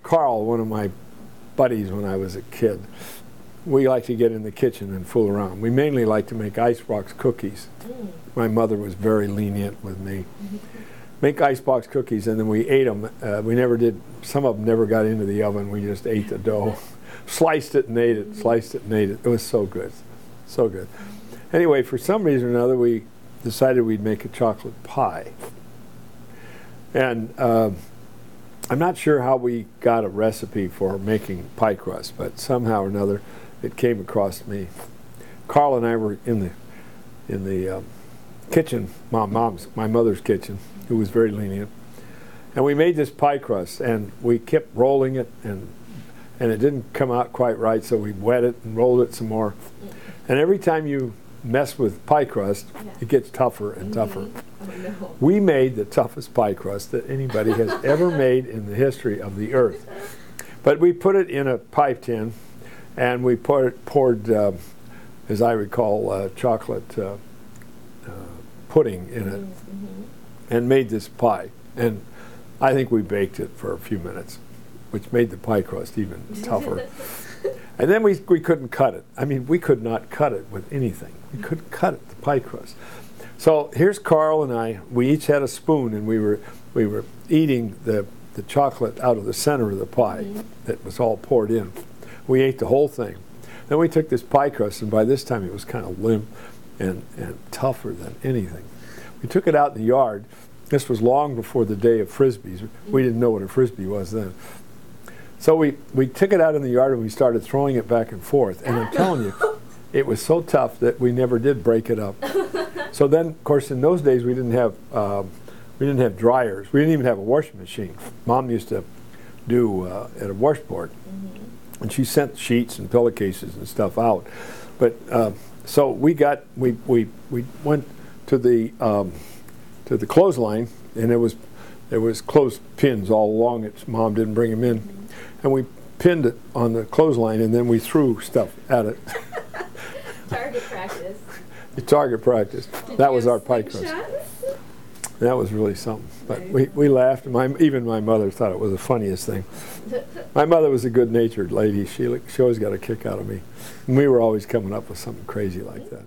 Carl, one of my buddies when I was a kid, we like to get in the kitchen and fool around. We mainly like to make icebox cookies. My mother was very lenient with me. Make icebox cookies, and then we ate them. We never did, some of them never got into the oven. We just ate the dough. Sliced it and ate it, sliced it and ate it. It was so good, so good. Anyway, for some reason or another, we decided we'd make a chocolate pie. And I'm not sure how we got a recipe for making pie crust, but somehow or another it came across me. Carl and I were in the kitchen, my mother's kitchen, who was very lenient, and we made this pie crust, and we kept rolling it, and it didn't come out quite right, so we wet it and rolled it some more. And every time you mess with pie crust, it gets tougher and tougher. Oh, no. We made the toughest pie crust that anybody has ever made in the history of the earth. But we put it in a pie tin, and we poured, as I recall, chocolate pudding in it, and made this pie. And I think we baked it for a few minutes, which made the pie crust even tougher. And then we couldn't cut it. I mean, we could not cut it with anything. We couldn't cut it, the pie crust. So here's Carl and I. We each had a spoon, and we were eating the chocolate out of the center of the pie that was all poured in. We ate the whole thing. Then we took this pie crust, and by this time it was kind of limp and tougher than anything. We took it out in the yard. This was long before the day of Frisbees. We didn't know what a Frisbee was then. So we took it out in the yard, and we started throwing it back and forth. And I'm telling you, it was so tough that we never did break it up. So then, of course, in those days we didn't have dryers. We didn't even have a washing machine. Mom used to do at a washboard, and she sent sheets and pillowcases and stuff out. But so we went to the clothesline, and there was clothespins all along it. Mom didn't bring them in. And we pinned it on the clothesline, and then we threw stuff at it. Target practice. Target practice. That was our pie crust. That was really something. But we laughed, and even my mother thought it was the funniest thing. My mother was a good-natured lady. She always got a kick out of me. And we were always coming up with something crazy like that.